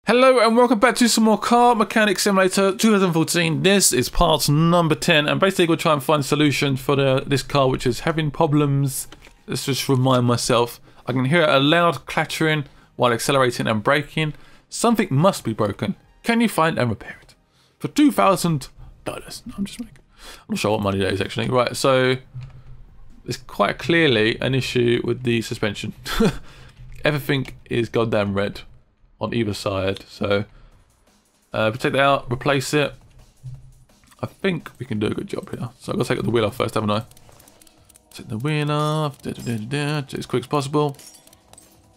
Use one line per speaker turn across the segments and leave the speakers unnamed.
Hello and welcome back to some more Car Mechanic Simulator 2014. This is part number 10 and basically we'll try and find a solution for this car which is having problems. Let's just remind myself. I can hear a loud clattering while accelerating and braking. Something must be broken. Can you find and repair it? For $2,000. No, I'm just making... I'm not sure what money that is actually. Right, so there's quite clearly an issue with the suspension. Everything is goddamn red on either side, so if we take that out, replace it, I think we can do a good job here. So I've got to take the wheel off first, haven't I? Take the wheel off, as quick as possible.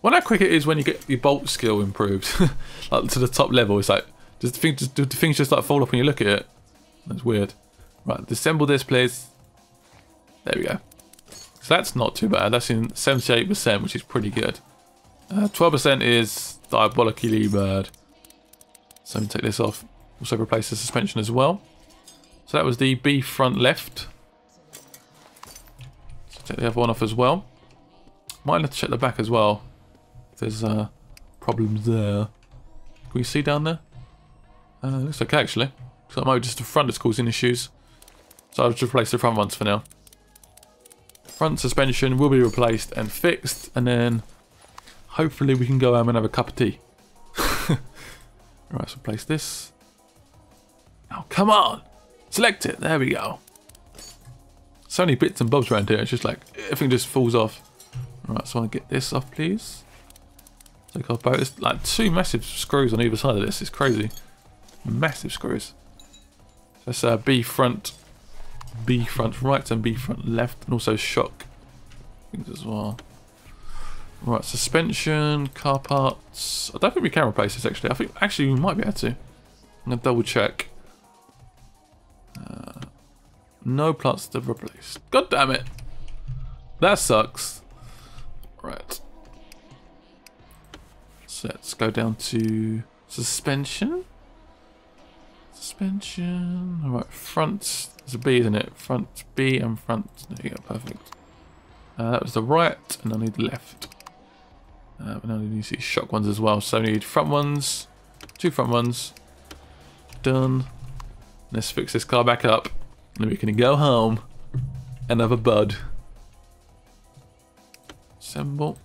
Well, how quick it is when you get your bolt skill improved, like to the top level. It's like, do things just like fall off when you look at it? That's weird. Right, disassemble this, please. There we go. So that's not too bad. That's in 78%, which is pretty good. 12% is diabolically bad. So let me take this off. Also replace the suspension as well. So that was the B front left. So take the other one off as well. Might have to check the back as well. If there's problems there. Can we see down there? Looks okay actually. So maybe just the front is causing issues. So I'll just replace the front ones for now. Front suspension will be replaced and fixed, and then hopefully we can go home and have a cup of tea. Right, so place this. Oh, come on! Select it, there we go. So many bits and bobs around here, it's just like, everything just falls off. Right, so I want to get this off, please. Take off both. There's like two massive screws on either side of this, it's crazy. Massive screws. That's B front right and B front left, and also shock things as well. Right, suspension, car parts. I don't think we can replace this actually. I think actually we might be able to. I'm gonna double check. No parts to replace. God damn it! That sucks. Right. So let's go down to suspension. Suspension. Alright, front. There's a B, isn't it? Front B and front. There you go, perfect. That was the right, and I need the left. And I need to see shock ones as well. So I need front ones, two front ones. Done. Let's fix this car back up. And then we can go home and have a bud. Assemble.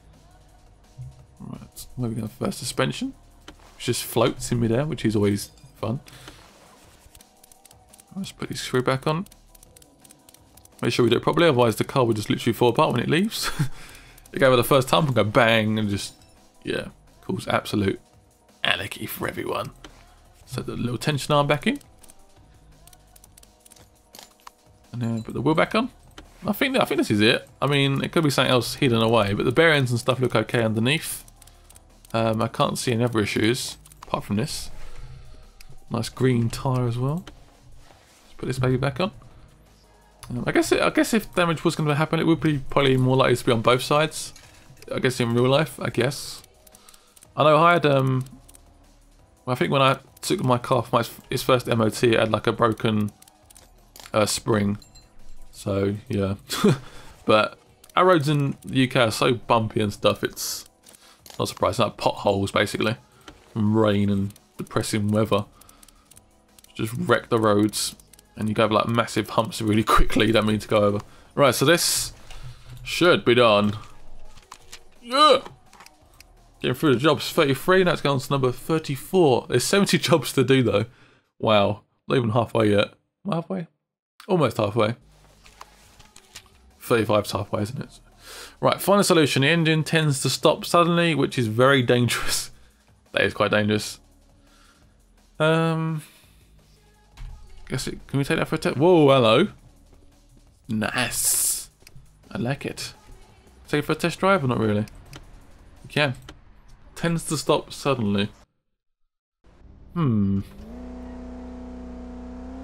Right, where are we going first? Suspension. Which just floats in midair, which is always fun. Let's put this screw back on. Make sure we do it properly, otherwise the car will just literally fall apart when it leaves. It go over the first time and go bang and just, yeah, cause absolute anarchy for everyone. So the little tension arm back in. And then put the wheel back on. I think this is it. I mean, it could be something else hidden away, but the bearings and stuff look okay underneath. I can't see any other issues apart from this. Nice green tyre as well. Let's put this baby back on. I guess if damage was going to happen, it would be probably more likely to be on both sides. I guess in real life, I guess. I know I had, well, I think when I took my car for its first MOT, it had like a broken spring. So, yeah. But our roads in the UK are so bumpy and stuff, it's not surprising. Like potholes, basically. From rain and depressing weather. Just wreck the roads. And you go over like massive humps really quickly you don't mean to go over. Right, so this should be done. Yeah! Getting through the jobs. 33, now it's going on to number 34. There's 70 jobs to do though. Wow. Not even halfway yet. Am I halfway? Almost halfway. 35's halfway, isn't it? Right, final solution. The engine tends to stop suddenly, which is very dangerous. That is quite dangerous. Guess it. Can we take that for a test? Whoa, hello. Nice. I like it. Take it for a test drive or not really? You can. Tends to stop suddenly. Is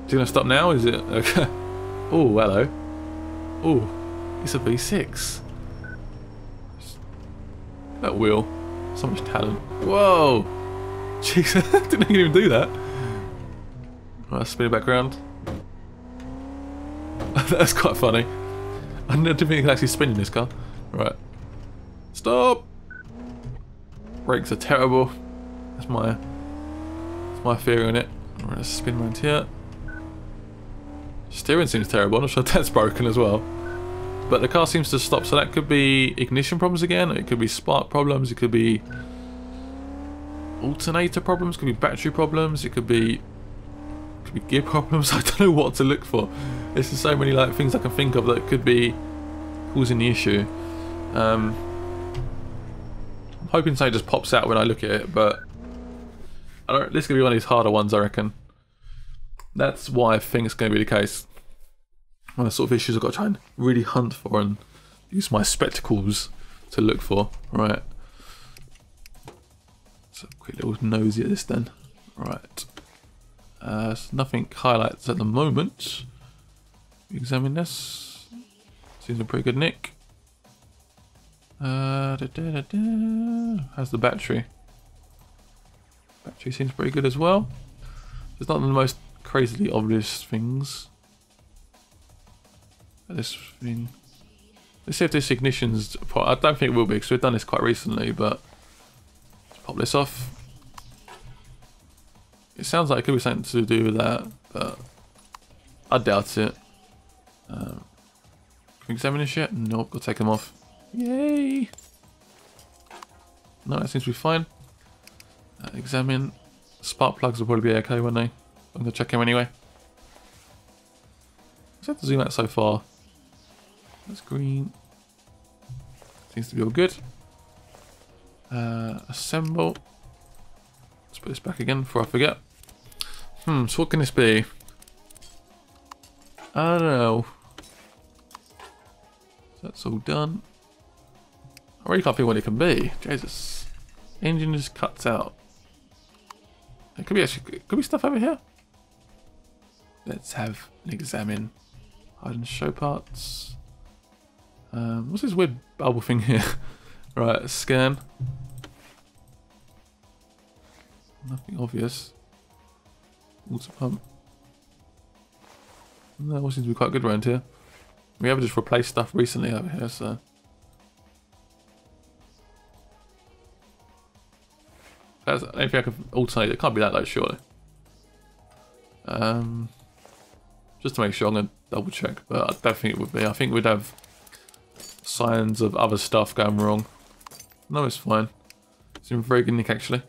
it gonna stop now? Is it? Okay. Oh, hello. Oh, it's a V6. That wheel. So much talent. Whoa. Jeez, I didn't even do that. Right, spin it back around. That's quite funny. I didn't think it could actually spin in this car. Right. Stop! Brakes are terrible. That's my my theory on it. I'm going to spin around here. Steering seems terrible. I'm not sure if that's broken as well. But the car seems to stop, so that could be ignition problems again. It could be spark problems. It could be alternator problems. It could be battery problems. It could be gear problems. I don't know what to look for. There's just so many like things I can think of that could be causing the issue. I'm hoping something just pops out when I look at it, but this is going to be one of these harder ones, I reckon. That's why I think it's going to be the case. One of the sort of issues I've got to try and really hunt for and use my spectacles to look for. Right. So quick little nosy at this then. Right. So nothing highlights at the moment. Examine this. Seems in pretty good nick. How's the battery? Battery seems pretty good as well. It's not the most crazily obvious things. This thing. Let's see if this ignition's. I don't think it will be because we've done this quite recently, but let's pop this off. It sounds like it could be something to do with that, but I doubt it. Can we examine this yet? Nope, we'll take them off. Yay! No, that seems to be fine. Examine. Spark plugs will probably be okay, won't they? I'm going to check them anyway. Just have to zoom out so far. That's green. Seems to be all good. Assemble. Let's put this back again before I forget. So what can this be? I don't know. That's all done. I really can't think what it can be. Jesus. Engine just cuts out. It could be actually. Could be stuff over here. Let's have an examine. Hide and show parts. What's this weird bubble thing here? Right, scan. Nothing obvious. Water pump. No, all seems to be quite good around here. We have just replaced stuff recently over here, so. That's anything I can alternate. It can't be that low, surely. Just to make sure, I'm going to double check, but I don't think it would be. I think we'd have signs of other stuff going wrong. No, it's fine. It's in very good nick, actually.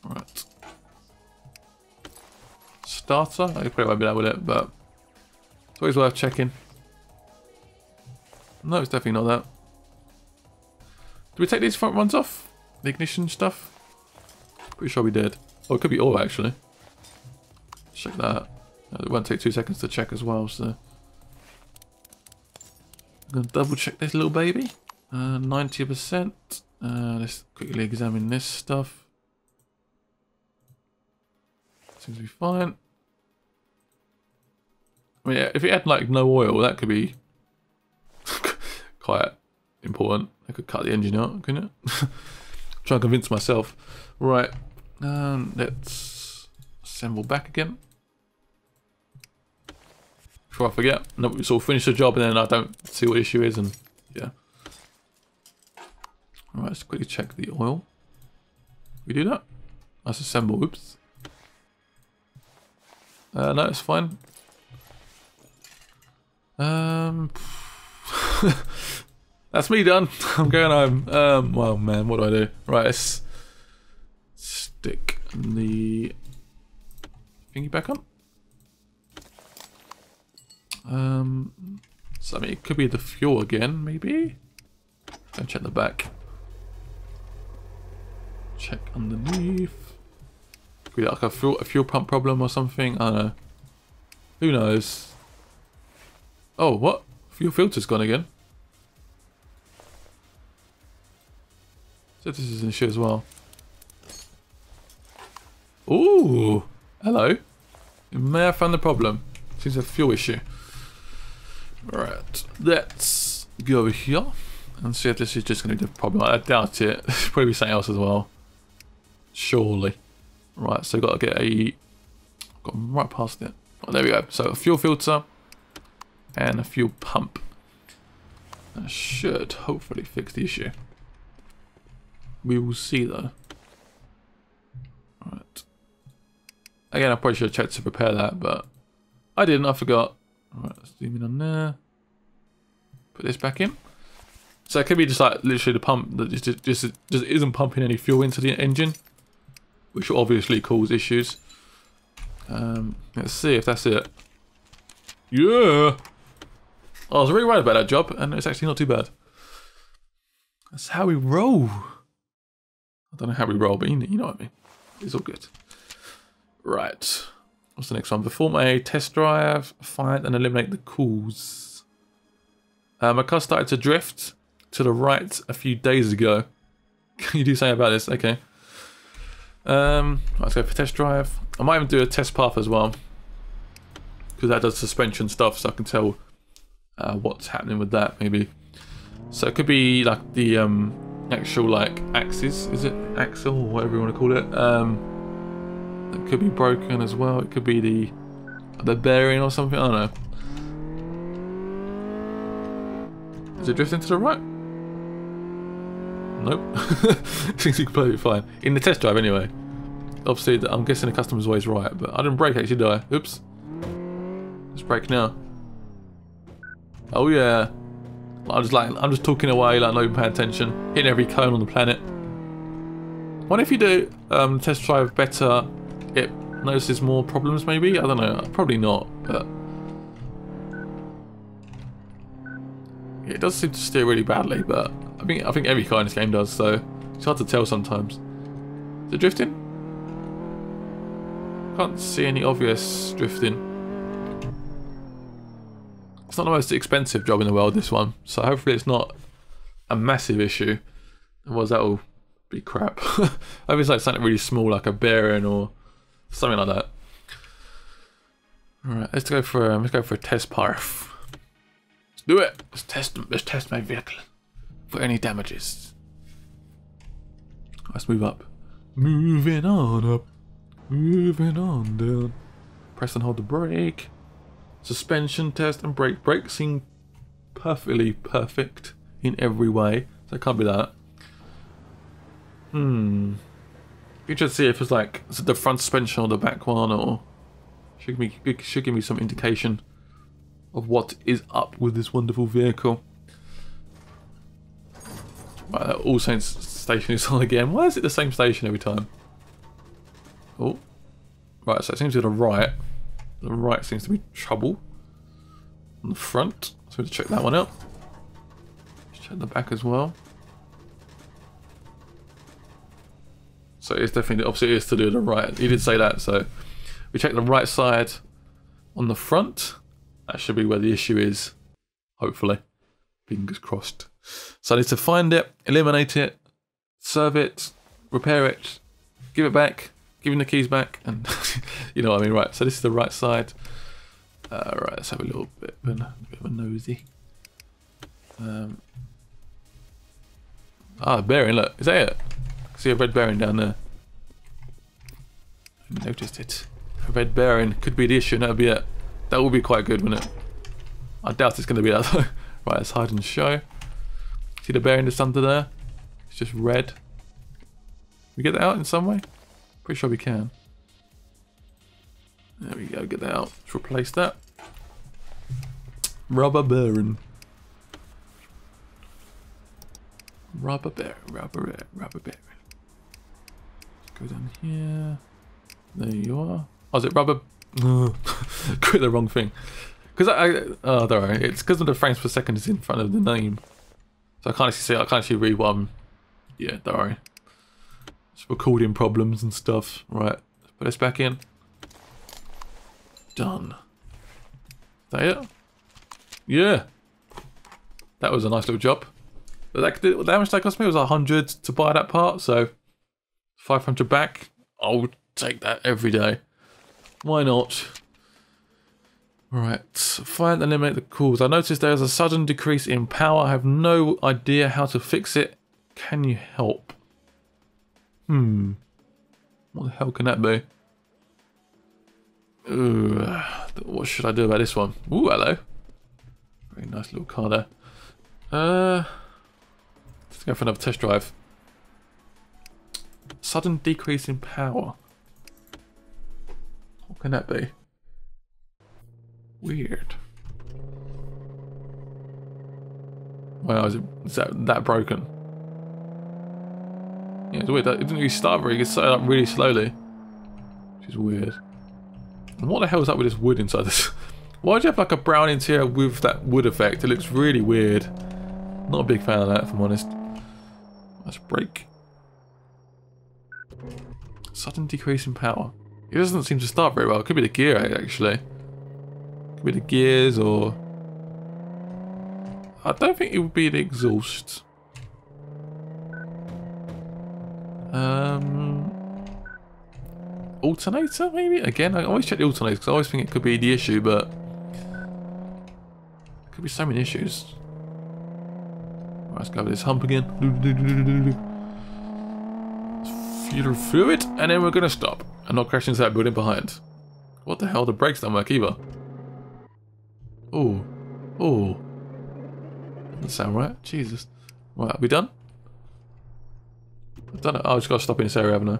Right. Starter? I probably won't be able with it, but it's always worth checking. No, it's definitely not that. Did we take these front ones off? The ignition stuff? Pretty sure we did. Oh, it could be all actually. Check that. It won't take 2 seconds to check as well, so. I'm going to double check this little baby. 90%. Let's quickly examine this stuff. Seems to be fine. I mean, if it had like no oil, that could be quite important. I could cut the engine out, couldn't it? Try and convince myself. Right. Let's assemble back again. Before I forget. No, we sort of finish the job and then I don't see what the issue is, and yeah. Alright, let's quickly check the oil. We do that? Let's assemble. Oops. No, it's fine. That's me done. I'm going home. Well, man, what do I do? Right, let's stick the thingy back on. So I mean, it could be the fuel again, maybe. Go check the back. Check underneath. Could be like a fuel pump problem or something. I don't know. Who knows? Oh, what? Fuel filter's gone again. So this is an issue as well. Ooh, hello. You may have found the problem. Seems a fuel issue. Right, let's go here and see if this is just going to be the problem. I doubt it. There's probably something else as well. Surely. Right, so got to get a. Got right past it. Oh, there we go. So a fuel filter and a fuel pump. That should hopefully fix the issue. We will see though. Again, I probably should have checked to prepare that, but I didn't. I forgot. Alright, let's zoom in on there. Put this back in. So it could be just like literally the pump that just isn't pumping any fuel into the engine, which will obviously cause issues. Let's see if that's it. Yeah! I was really worried about that job, and it's actually not too bad. That's how we roll. I don't know how we roll, but you know what I mean. It's all good. Right. What's the next one? Perform a test drive, find and eliminate the cause. My car started to drift to the right a few days ago. Can you do something about this? Okay. Let's go for test drive. I might even do a test path as well, because that does suspension stuff, so I can tell what's happening with that maybe. So it could be like the actual like axis, is it axle or whatever you want to call it? It could be broken as well. It could be the bearing or something. I don't know. Is it drifting to the right? Nope. Seems to be completely fine. In the test drive anyway. Obviously, I'm guessing the customer's always right, but I didn't brake actually, did I? Oops. Let's brake now. Oh yeah. I'm just talking away, like not even paying attention. Hitting every cone on the planet. What if you do test drive better, it notices more problems maybe? I don't know. Probably not, but it does seem to steer really badly, but I think every car in this game does, so it's hard to tell sometimes. Is it drifting? Can't see any obvious drifting. It's not the most expensive job in the world, this one, so hopefully it's not a massive issue. Otherwise that'll be crap. I hope it's like something really small, like a bearing or something like that. Alright, let's go for a test path. Let's do it. Let's test my vehicle for any damages. Let's move up. Moving on up. Moving on down. Press and hold the brake. Suspension test and brake. Brakes seem perfectly perfect in every way, so it can't be that. You should see if it's like the front suspension or the back one, or should give me some indication of what is up with this wonderful vehicle. Right, that All Saints station is on again. Why is it the same station every time? Oh, right. So it seems to the right. The right seems to be trouble. On the front, so let's check that one out. Let's check the back as well. So it's definitely, obviously it is to do the right. He did say that, so we check the right side on the front. That should be where the issue is, hopefully. Fingers crossed. So I need to find it, eliminate it, serve it, repair it, give it back, give him the keys back, and you know what I mean, right? So this is the right side. Right, let's have a little bit of a nosy. Bearing, look, is that it? I see a red bearing down there. I noticed it. A red bearing could be the issue, and that would be it. That would be quite good, wouldn't it? I doubt it's going to be that though. Right, let's hide and show. See the bearing that's under there? It's just red. We get that out in some way? Pretty sure we can. There we go, get that out. Let's replace that. Rubber bearing. Rubber bearing, rubber bearing, rubber bearing. Go down here. There you are. Oh, is it rubber? Quit the wrong thing. Because oh, don't worry. It's because of the frames per second is in front of the name. So I can't actually see it. I can't actually read one. Yeah, don't worry. It's recording problems and stuff. Right, let's put this back in. Done. Is that it? Yeah. That was a nice little job. But that, how much that cost me? It was 100 to buy that part, so 500 back. I'll take that every day. Why not? Right, find and eliminate the cause. I noticed there's a sudden decrease in power. I have no idea how to fix it. Can you help? What the hell can that be? What should I do about this one? Ooh, hello. Very nice little car there. Let's go for another test drive. Sudden decrease in power. Can that be? Weird. Wow, is that broken? Yeah, it's weird. It didn't really start very good. It started up really slowly. Which is weird. And what the hell is up with this wood inside this? Why do you have like a brown interior with that wood effect? It looks really weird. Not a big fan of that, if I'm honest. Let's break. Sudden decrease in power. It doesn't seem to start very well. It could be the gear, actually. Could be the gears, or... I don't think it would be the exhaust. Alternator, maybe? Again, I always check the alternator because I always think it could be the issue, but... There could be so many issues. Right, let's go over this hump again. Fuel through it, and then we're going to stop. And not crash into that building behind. What the hell? The brakes don't work either. Oh. Oh. Doesn't sound right. Jesus. Right, are we done? I've done it. Oh, I just got to stop in this area, haven't I?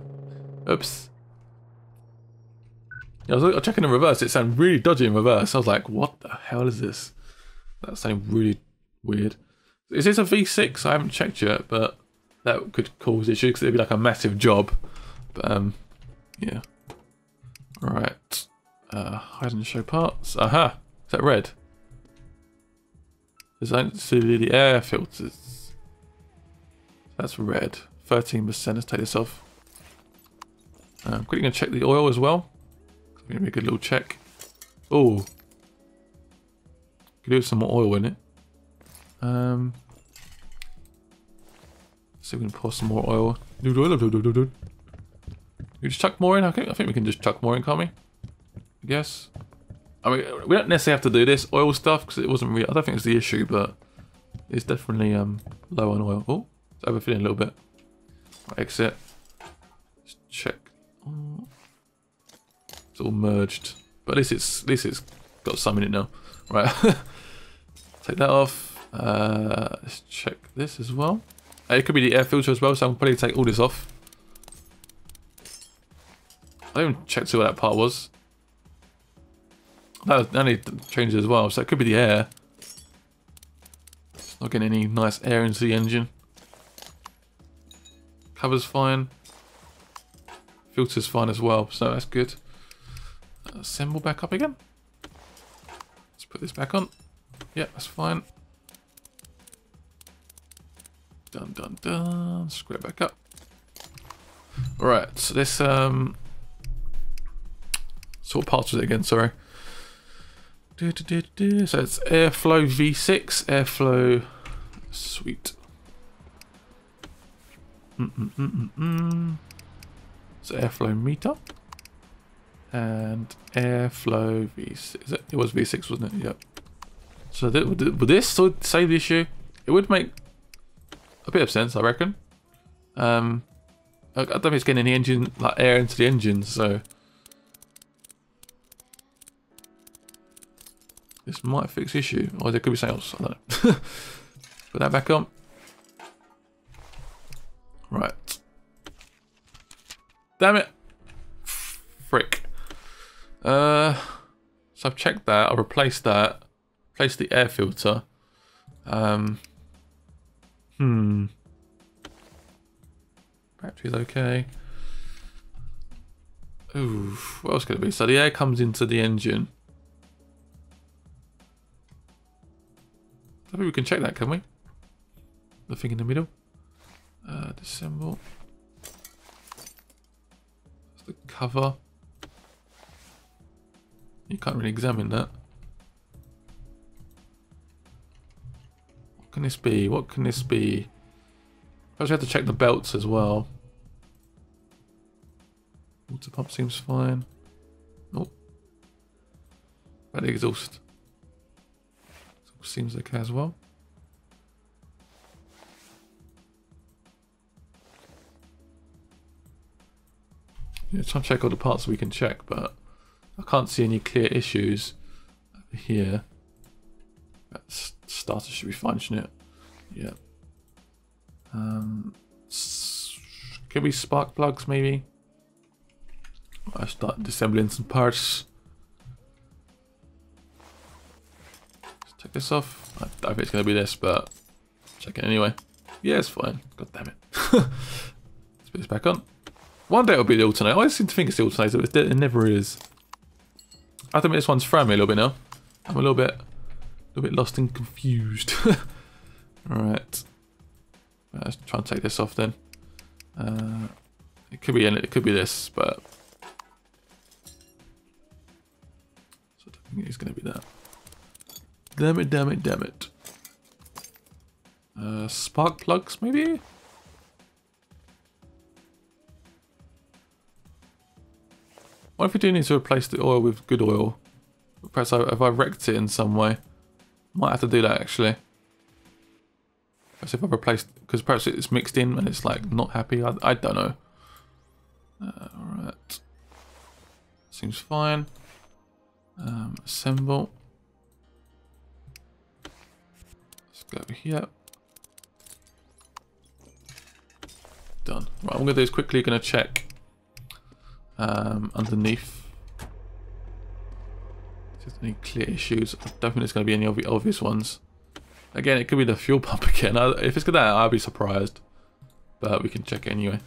Oops. Yeah, I was checking in reverse. It sounded really dodgy in reverse. I was like, what the hell is this? That sounded really weird. Is this a V6? I haven't checked yet, but that could cause issues because it'd be like a massive job. But, yeah. Alright. Hide and show parts. Aha! Is that red? Design to the air filters. That's red. 13%. Let's take this off. Quickly going to check the oil as well. It's going to be a good little check. Oh. Could do with some more oil in it. See if we can pour some more oil. You just chuck more in? Okay, I think we can just chuck more in, can't we? I guess. I mean, we don't necessarily have to do this oil stuff because it wasn't really. I don't think it's the issue, but it's definitely low on oil. Oh, it's overfilling a little bit. Right, exit. Just check. It's all merged, but at least it's got some in it now. Right. Take that off. Let's check this as well. It could be the air filter as well, so I'll probably take all this off. I didn't even check to see what that part was. That need to change it as well, so it could be the air. It's not getting any nice air into the engine. Cover's fine. Filter's fine as well, so that's good. Assemble back up again. Let's put this back on. Yeah, that's fine. Dun dun dun. Screw it back up. Alright, so this sort of parts was it again, sorry. So it's airflow V6, airflow sweet. So airflow meter and airflow V6. It was V6, wasn't it? Yep. So would this save the issue? It would make a bit of sense, I reckon. I don't think it's getting any engine like air into the engine, so this might fix the issue, or there could be something else. I don't know. Put that back on. Right. Damn it! Frick. So I've checked that. I've replaced that. Replaced the air filter. Battery's okay. Ooh, what else could it be? So the air comes into the engine. I think we can check that, can we? The thing in the middle. Disassemble. That's the cover. You can't really examine that. What can this be? What can this be? Perhaps we have to check the belts as well. Water pump seems fine. Oh. About the exhaust. Seems okay as well. Yeah, try and check all the parts we can check, but I can't see any clear issues over here. That starter should be fine, shouldn't it? Yeah. Could be spark plugs, maybe. I start disassembling some parts. Let's take this off. I don't think it's going to be this, but check it anyway. Yeah, it's fine. God damn it. Let's put this back on. One day it'll be the alternator. I always seem to think it's the alternator, but it never is. I think this one's throwing me a little bit now. I'm a little bit lost and confused. Alright. Let's try and take this off then. It could be in it, it could be this, but so I don't think it's gonna be that. Damn it, damn it, damn it. Spark plugs maybe? What if we do need to replace the oil with good oil? Perhaps if I wrecked it in some way. Might have to do that actually. Perhaps if I replaced, because perhaps it's mixed in and it's like not happy. I don't know. Alright. Seems fine. Assemble. Let's go over here. Done. Right, I'm going to do is quickly going to check underneath. If there's any clear issues. I don't think there's going to be any obvious ones. Again, it could be the fuel pump again. If it's got that, I'll be surprised. But we can check it anyway.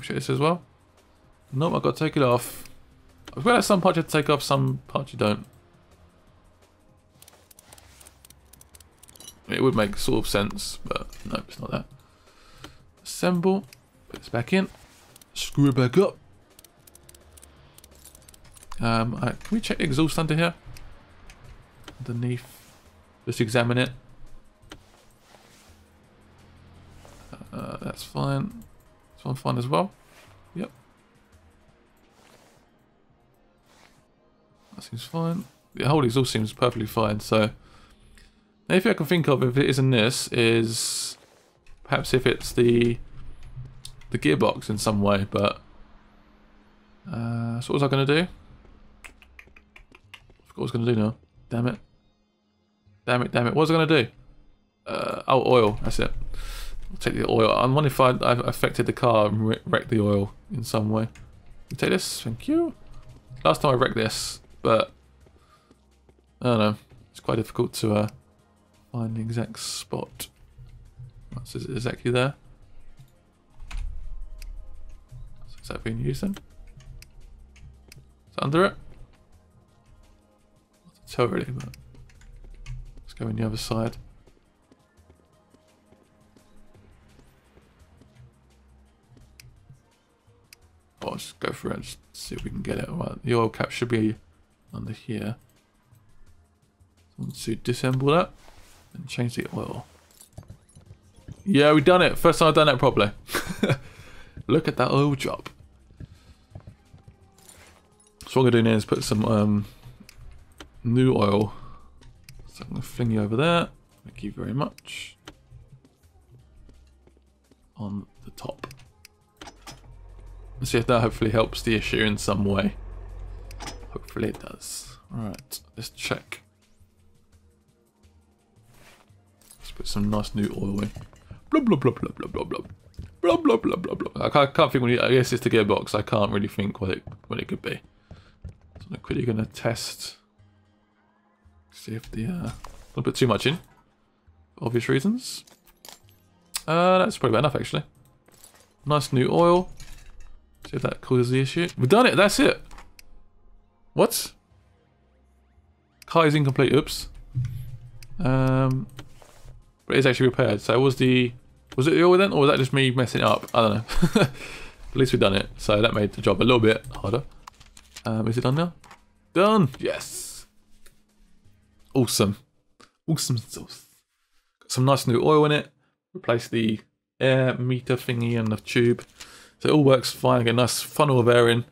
Check this as well. Nope, I've got to take it off. I've got some parts you have to take off, some parts you don't. It would make sort of sense, but no, it's not that. Assemble. Put this back in. Screw it back up. Can we check the exhaust under here? Underneath. Just examine it. That's fine. This one's fine as well. Yep. That seems fine. The whole exhaust seems perfectly fine. So, the only thing I can think of if it isn't this is perhaps if it's the gearbox in some way. But so what was I going to do? I forgot what I was going to do now. Damn it. Damn it, damn it. What was I going to do? Oh, oil. That's it. I'll take the oil. I'm wondering if I've affected the car and wrecked the oil in some way. You take this. Thank you. Last time I wrecked this, but I don't know. It's quite difficult to find the exact spot. So is it exactly there? So is that being used then? Is it under it? Not to tell really, but let's go on the other side. I'll just go for it and just see if we can get it. Alright, the oil cap should be under here. So let's disassemble that and change the oil. Yeah, we've done it. First time I've done that properly. Look at that oil drop. So what I'm going to do now is put some new oil. So I'm going to fling you over there. Thank you very much. On the top. Let's see if that hopefully helps the issue in some way. Hopefully it does. Alright, let's check. Let's put some nice new oil in. Blah blah blah blah blah blah blah. Blah blah blah blah blah. I can't think when I guess it's the gearbox, I can't really think what it could be. So I'm quickly gonna test. See if the don't put too much in. For obvious reasons. That's probably about enough actually. Nice new oil. See if that causes the issue. We've done it, that's it. What? Car is incomplete, oops. But it is actually repaired. So was it the oil then, or was that just me messing it up? I don't know. At least we've done it. So that made the job a little bit harder. Is it done now? Done! Yes! Awesome. Awesome sauce. Got some nice new oil in it. Replace the air meter thingy and the tube. So it all works fine. Get a nice funnel of air in.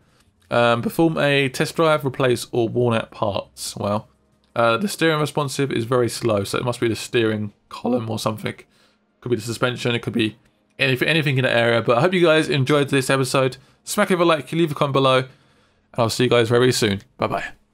Perform a test drive. Replace all worn out parts. Well, the steering responsive is very slow, so it must be the steering column or something. Could be the suspension. It could be anything in the area. But I hope you guys enjoyed this episode. Smack it with a like. Leave a comment below. And I'll see you guys very soon. Bye bye.